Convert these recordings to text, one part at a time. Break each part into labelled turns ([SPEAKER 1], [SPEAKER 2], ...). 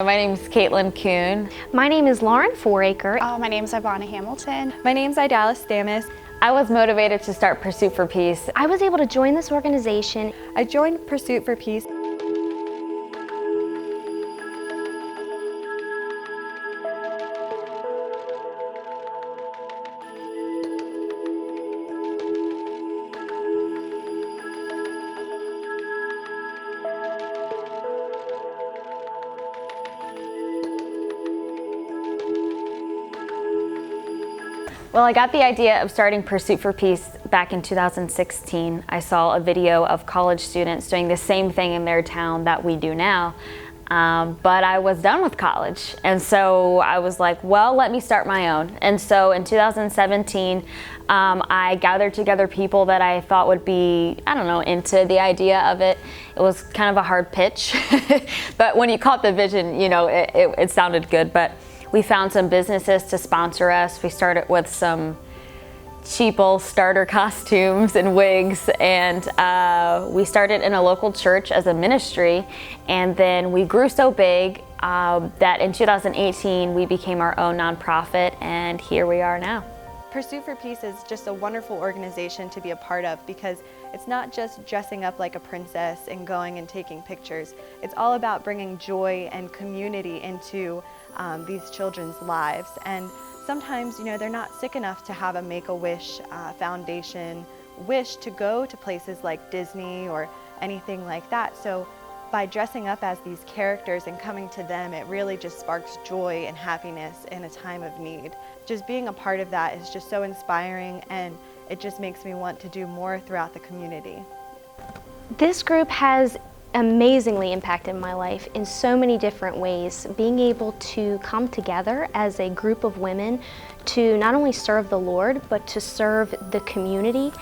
[SPEAKER 1] My name is Caitlin Kuhn.
[SPEAKER 2] My name is Lauren Foraker.
[SPEAKER 3] My name is Ivana Hamilton.
[SPEAKER 4] My name is Idalis Stamis.
[SPEAKER 1] I was motivated to start Pursuit for Peace.
[SPEAKER 2] I was able to join this organization.
[SPEAKER 4] I joined Pursuit for Peace.
[SPEAKER 1] Well, I got the idea of starting Pursuit for Peace back in 2016. I saw a video of college students doing the same thing in their town that we do now, but I was done with college. And so I was like, well, let me start my own. And so in 2017, I gathered together people that I thought would be, into the idea of it. It was kind of a hard pitch, but when you caught the vision, it sounded good. But we found some businesses to sponsor us. We started with some cheapo starter costumes and wigs, and we started in a local church as a ministry, and then we grew so big that in 2018 we became our own nonprofit, and here we are now.
[SPEAKER 4] Pursuit for Peace is just a wonderful organization to be a part of because it's not just dressing up like a princess and going and taking pictures. It's all about bringing joy and community into these children's lives. And sometimes, they're not sick enough to have a Make-A-Wish Foundation wish to go to places like Disney or anything like that. So by dressing up as these characters and coming to them, it really just sparks joy and happiness in a time of need. Just being a part of that is just so inspiring, and it just makes me want to do more throughout the community.
[SPEAKER 2] This group has amazingly impacted my life in so many different ways. Being able to come together as a group of women to not only serve the Lord, but to serve the community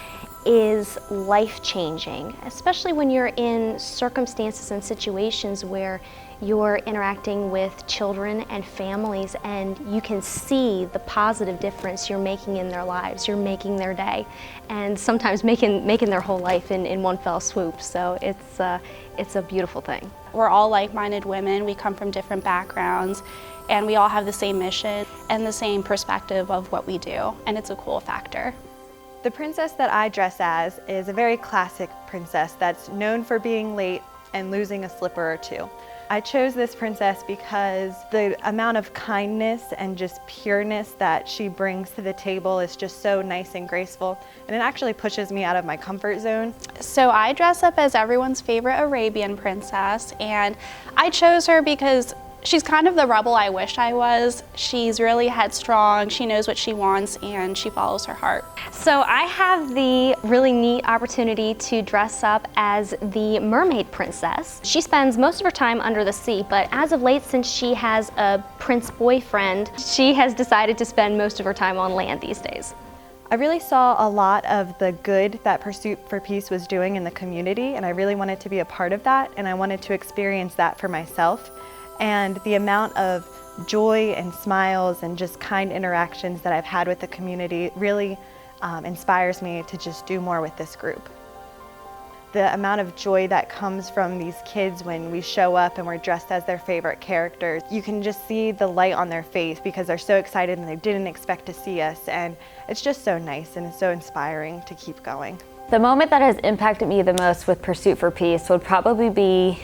[SPEAKER 2] is life-changing, especially when you're in circumstances and situations where you're interacting with children and families and you can see the positive difference you're making in their lives. You're making their day, and sometimes making their whole life in one fell swoop. So it's a beautiful thing.
[SPEAKER 3] We're all like-minded women. We come from different backgrounds, and we all have the same mission and the same perspective of what we do, and it's a cool factor.
[SPEAKER 4] The princess that I dress as is a very classic princess that's known for being late and losing a slipper or two. I chose this princess because the amount of kindness and just pureness that she brings to the table is just so nice and graceful, and it actually pushes me out of my comfort zone.
[SPEAKER 3] So I dress up as everyone's favorite Arabian princess, and I chose her because she's kind of the rebel I wish I was. She's really headstrong, she knows what she wants, and she follows her heart.
[SPEAKER 2] So I have the really neat opportunity to dress up as the mermaid princess. She spends most of her time under the sea, but as of late, since she has a prince boyfriend, she has decided to spend most of her time on land these days.
[SPEAKER 4] I really saw a lot of the good that Pursuit for Peace was doing in the community, and I really wanted to be a part of that, and I wanted to experience that for myself. And the amount of joy and smiles and just kind interactions that I've had with the community really inspires me to just do more with this group. The amount of joy that comes from these kids when we show up and we're dressed as their favorite characters, you can just see the light on their face because they're so excited and they didn't expect to see us, and it's just so nice and it's so inspiring to keep going.
[SPEAKER 1] The moment that has impacted me the most with Pursuit for Peace would probably be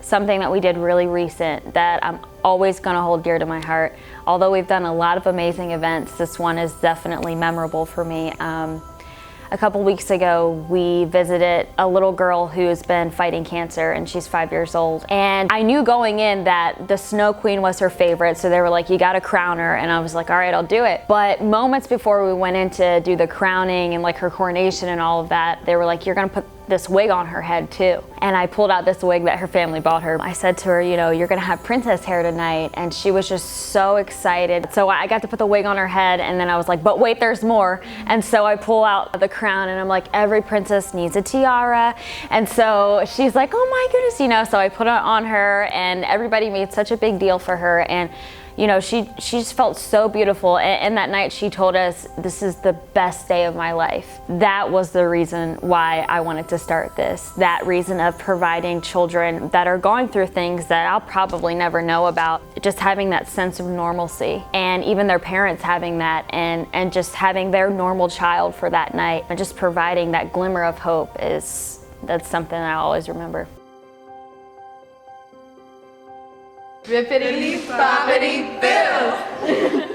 [SPEAKER 1] something that we did really recent that I'm always going to hold dear to my heart. Although we've done a lot of amazing events, this one is definitely memorable for me. A couple weeks ago, we visited a little girl who's been fighting cancer, and she's 5 years old. And I knew going in that the Snow Queen was her favorite, so they were like, you gotta crown her. And I was like, all right, I'll do it. But moments before we went in to do the crowning and like her coronation and all of that, they were like, you're gonna put this wig on her head too. And I pulled out this wig that her family bought her. I said to her, you're gonna have princess hair tonight. And she was just so excited. So I got to put the wig on her head, and then I was like, but wait, there's more. And so I pull out the crown, and I'm like, every princess needs a tiara. And so she's like, oh my goodness, so I put it on her, and everybody made such a big deal for her. And you know, she just felt so beautiful. And that night she told us, this is the best day of my life. That was the reason why I wanted to start this. That reason of providing children that are going through things that I'll probably never know about, just having that sense of normalcy, and even their parents having that, and just having their normal child for that night, and just providing that glimmer of hope that's something I always remember.
[SPEAKER 5] Bippity boppity boo!